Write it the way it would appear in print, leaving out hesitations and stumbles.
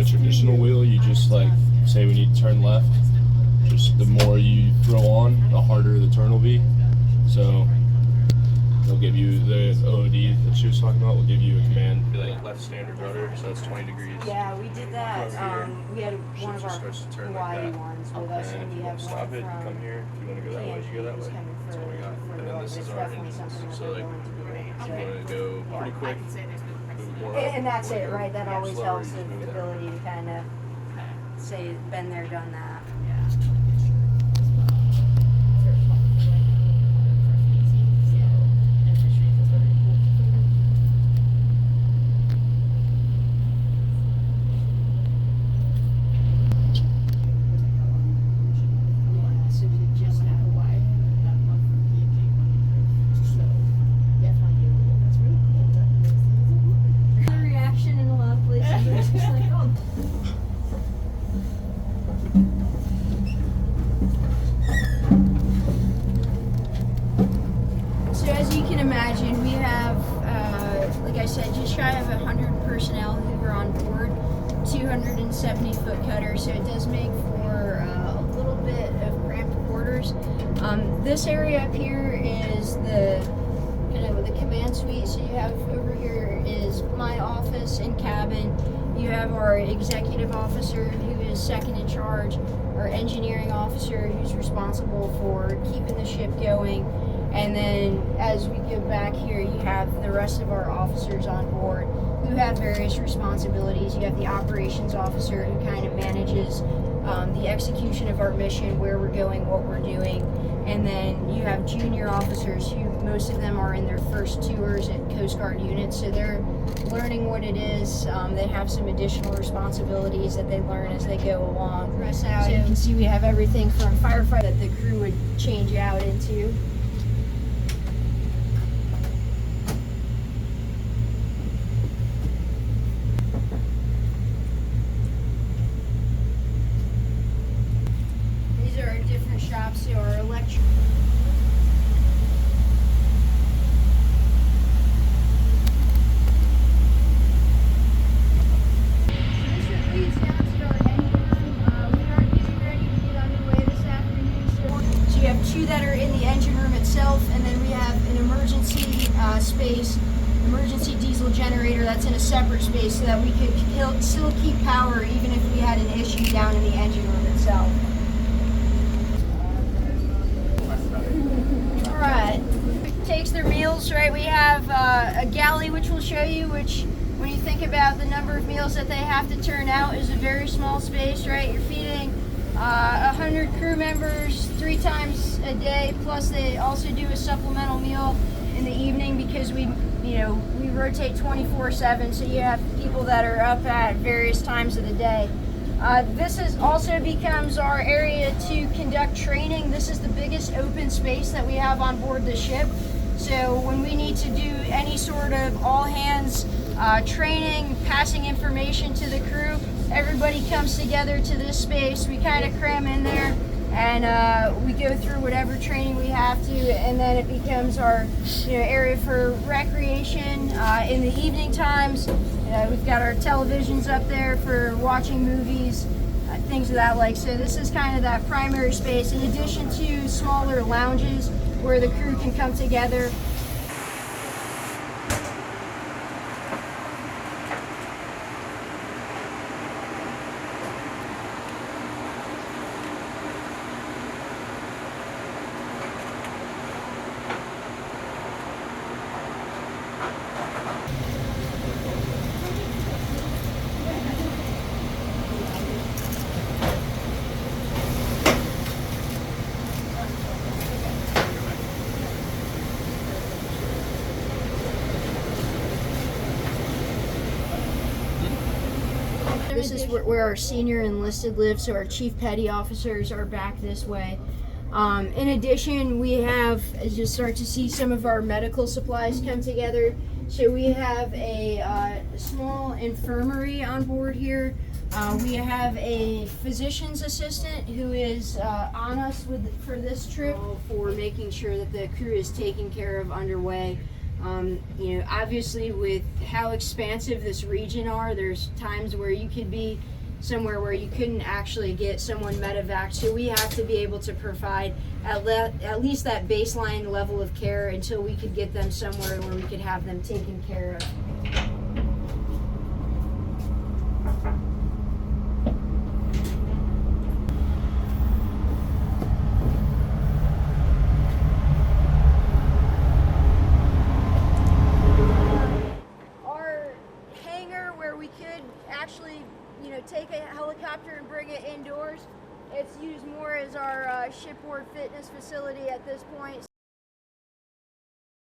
a traditional wheel, you just like, say we need to turn left, just the more you throw on, the harder the turn will be. So they'll give you the OOD that she was talking about, will give you a command, be like left standard rudder, so that's 20 degrees. Yeah, we did that. We had one of our Hawaii like ones with us, and we have stop one it, from come here. If you want to go that way, you go that way. That's what we got. And then this is our engines. So like, if you want to go pretty quick, move more up. And that's it, go right? That always slower, helps you the just move down. ability to kind of say, been there, done that. So as you can imagine, we have, like I said, just shy of 100 personnel who are on board, 270-foot cutter, so it does make for a little bit of cramped quarters. This area up here is the command suite. So you have over here is my office and cabin. You have our executive officer who is second in charge, our engineering officer who's responsible for keeping the ship going. And then as we go back here, you have the rest of our officers on board who have various responsibilities. You have the operations officer who kind of manages the execution of our mission, where we're going, what we're doing. And then you have junior officers who, most of them are in their first tours at Coast Guard units, so they're learning what it is. They have some additional responsibilities that they learn as they go along. So you can see we have everything from firefighter that the crew would change out into. These are our different shops, so our electric. You have two that are in the engine room itself, and then we have an emergency space, emergency diesel generator that's in a separate space so that we could still keep power even if we had an issue down in the engine room itself. Alright, takes their meals, right? We have a galley which we'll show you, which when you think about the number of meals that they have to turn out is a very small space, right? You're feeding 100 crew members 3 times a day, plus they also do a supplemental meal in the evening because we rotate 24/7, so you have people that are up at various times of the day. This also becomes our area to conduct training. This is the biggest open space that we have on board the ship. So when we need to do any sort of all hands training, passing information to the crew, everybody comes together to this space. We kind of cram in there, and we go through whatever training we have to, and then it becomes our area for recreation. In the evening times, we've got our televisions up there for watching movies, things of that like. So this is kind of that primary space, in addition to smaller lounges where the crew can come together. This is where our senior enlisted live, so our chief petty officers are back this way. In addition, we have, as you start to see, some of our medical supplies come together. So we have a small infirmary on board here. We have a physician's assistant who is on us for this trip for making sure that the crew is taken care of underway. You know, obviously with how expansive this region are, there's times where you could be somewhere where you couldn't actually get someone medevac. So we have to be able to provide at least that baseline level of care until we could get them somewhere where we could have them taken care of. Actually, you know, take a helicopter and bring it indoors. It's used more as our shipboard fitness facility at this point.